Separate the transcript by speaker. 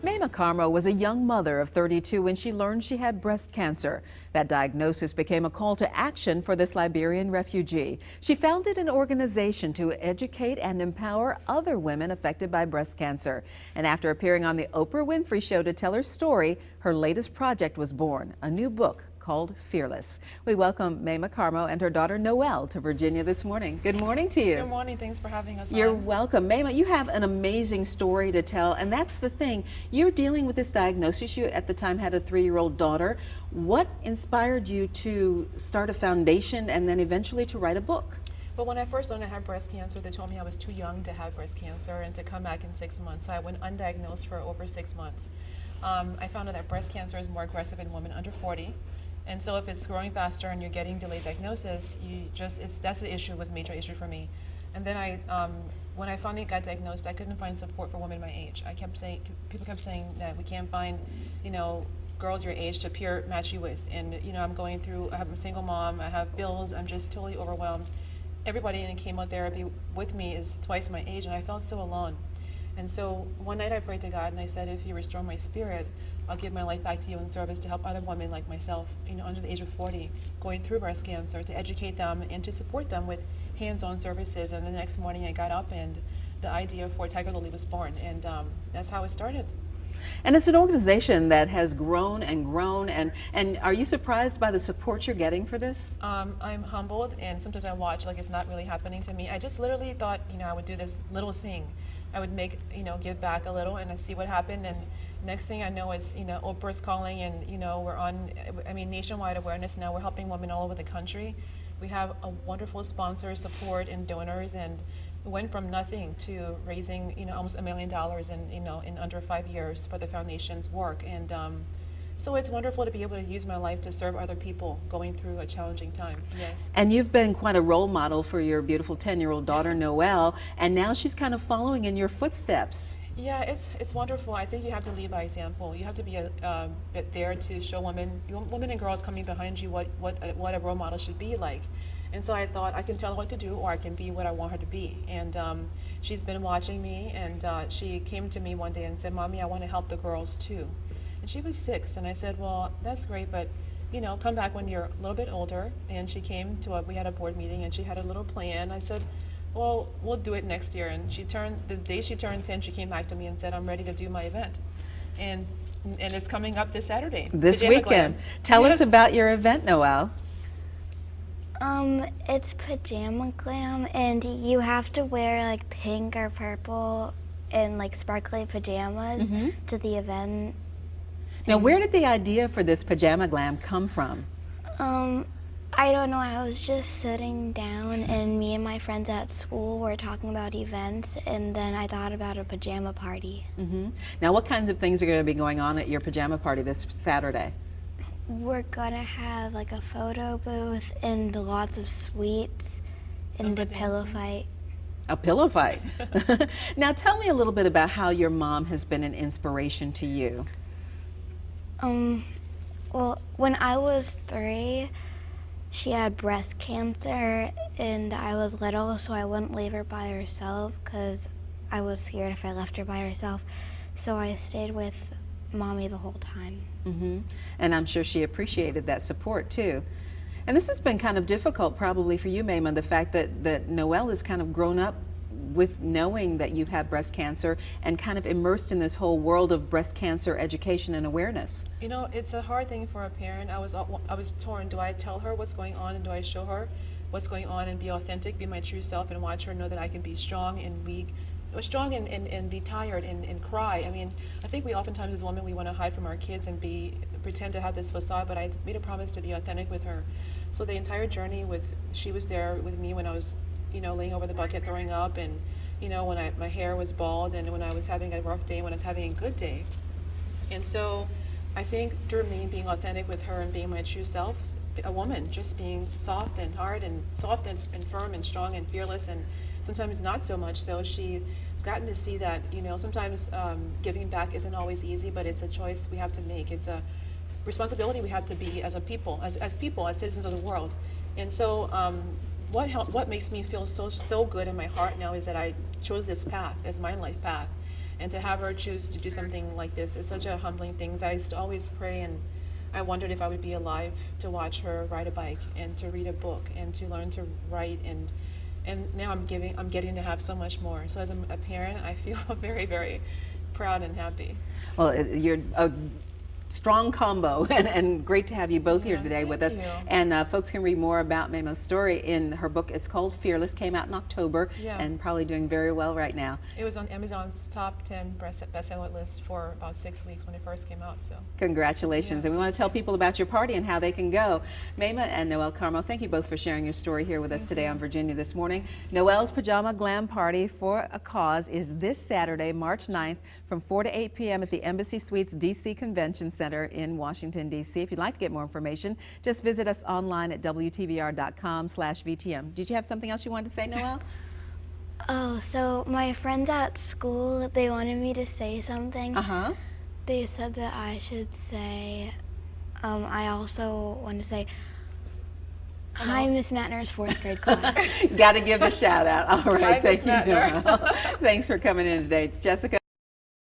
Speaker 1: Maimah Karmo was a young mother of 32 when she learned she had breast cancer. That diagnosis became a call to action for this Liberian refugee. She founded an organization to educate and empower other women affected by breast cancer. And after appearing on the Oprah Winfrey Show to tell her story, her latest project was born, a new book called Fearless. We welcome Maimah Karmo and her daughter Noelle to Virginia this morning. Good morning to you.
Speaker 2: Good morning. Thanks for having us.
Speaker 1: You're welcome. Maimah, you have an amazing story to tell, and that's the thing. You're dealing with this diagnosis. You at the time had a 3-year-old daughter. What inspired you to start a foundation and then eventually to write a book?
Speaker 2: But when I first learned I had breast cancer, they told me I was too young to have breast cancer and to come back in 6 months. So I went undiagnosed for over 6 months. I found out that breast cancer is more aggressive in women under 40. And so if it's growing faster and you're getting delayed diagnosis, that's the issue, was a major issue for me. And then when I finally got diagnosed, I couldn't find support for women my age. People kept saying that we can't find, girls your age to peer match you with. And I have a single mom, I have bills, I'm just totally overwhelmed. Everybody in chemotherapy with me is twice my age, and I felt so alone. And so one night I prayed to God and I said, if you restore my spirit, I'll give my life back to you in service to help other women like myself, under the age of 40, going through breast cancer, to educate them and to support them with hands-on services. And the next morning I got up and the idea for Tigerlily was born, and that's how it started.
Speaker 1: And it's an organization that has grown and grown, and are you surprised by the support you're getting for this?
Speaker 2: I'm humbled, and sometimes I watch like it's not really happening to me. I just literally thought, I would do this little thing. I would make, give back a little and I see what happened, and next thing I know it's, Oprah's calling, and we're on, nationwide awareness now. We're helping women all over the country. We have a wonderful sponsor support and donors, and we went from nothing to raising, almost $1 million in under 5 years for the foundation's work. And so it's wonderful to be able to use my life to serve other people going through a challenging time. Yes.
Speaker 1: And you've been quite a role model for your beautiful 10-year-old daughter, Noelle, and now she's kind of following in your footsteps.
Speaker 2: Yeah, it's wonderful. I think you have to lead by example. You have to be there to show women and girls coming behind you what a role model should be like. And so I thought, I can tell her what to do, or I can be what I want her to be. And she's been watching me, and she came to me one day and said, "Mommy, I want to help the girls too." And she was 6, and I said, "Well, that's great, but come back when you're a little bit older." And she came to we had a board meeting, and she had a little plan. I said, "Well, we'll do it next year." And the day she turned 10, she came back to me and said, "I'm ready to do my event." And it's coming up this Saturday.
Speaker 1: This
Speaker 2: Pajama
Speaker 1: weekend.
Speaker 2: Glam.
Speaker 1: Tell
Speaker 2: Yes.
Speaker 1: us about your event, Noelle.
Speaker 3: It's Pajama Glam, and you have to wear like pink or purple and like sparkly pajamas to the event.
Speaker 1: Now, where did the idea for this Pajama Glam come from?
Speaker 3: I don't know, I was just sitting down and me and my friends at school were talking about events, and then I thought about a pajama party.
Speaker 1: Now, what kinds of things are going to be going on at your pajama party this Saturday?
Speaker 3: We're gonna have like a photo booth and lots of sweets and a pillow fight.
Speaker 1: A pillow fight. Now, tell me a little bit about how your mom has been an inspiration to you.
Speaker 3: Well, when I was 3, she had breast cancer, and I was little, so I wouldn't leave her by herself because I was scared if I left her by herself. So I stayed with Mommy the whole time.
Speaker 1: And I'm sure she appreciated that support too. And this has been kind of difficult probably for you, Maimah, the fact that Noelle has kind of grown up with knowing that you've had breast cancer and kind of immersed in this whole world of breast cancer education and awareness.
Speaker 2: It's a hard thing for a parent. I was torn. Do I tell her what's going on, and do I show her what's going on and be authentic, be my true self, and watch her know that I can be strong and weak, strong and be tired and cry? I think we oftentimes as women, we want to hide from our kids and pretend to have this facade, but I made a promise to be authentic with her. So the entire journey she was there with me when I was laying over the bucket throwing up, and when my hair was bald, and when I was having a rough day, when I was having a good day. And so I think through me being authentic with her and being my true self, a woman just being soft and hard and soft and firm and strong and fearless, and sometimes not so much. So she's gotten to see that sometimes giving back isn't always easy, but it's a choice we have to make. It's a responsibility we have to be as people, as citizens of the world. And so what makes me feel so good in my heart now is that I chose this path as my life path. And to have her choose to do something like this is such a humbling thing. I used to always pray, and I wondered if I would be alive to watch her ride a bike and to read a book and to learn to write, and now I'm getting to have so much more. So as a parent, I feel very, very proud and happy.
Speaker 1: Well, you're a strong combo, and great to have you both here today with us.
Speaker 2: you.
Speaker 1: And folks can read more about Maimah's story in her book. It's called Fearless, came out in October,
Speaker 2: Yeah.
Speaker 1: and probably doing very well right now.
Speaker 2: It was on Amazon's top 10 bestseller list for about 6 weeks when it first came out. So
Speaker 1: Congratulations.
Speaker 2: Yeah.
Speaker 1: And we want to tell people about your party and how they can go. Maimah and Noelle Karmo, thank you both for sharing your story here with us today on Virginia This Morning. Noelle's Pajama Glam Party for a Cause is this Saturday, March 9th from 4 to 8 p.m. at the Embassy Suites DC Convention Center in Washington, D.C. If you'd like to get more information, just visit us online at WTVR.com/VTM. Did you have something else you wanted to say, Noelle?
Speaker 3: Oh, so my friends at school, they wanted me to say something.
Speaker 1: Uh-huh.
Speaker 3: They said that I should say, I also want to say, hi, Miss Mattner's 4th grade class.
Speaker 1: Got to give a shout out. All right,
Speaker 2: Hi, Miss
Speaker 1: thank you,
Speaker 2: Mattner.
Speaker 1: Noelle. Thanks for coming in today. Jessica?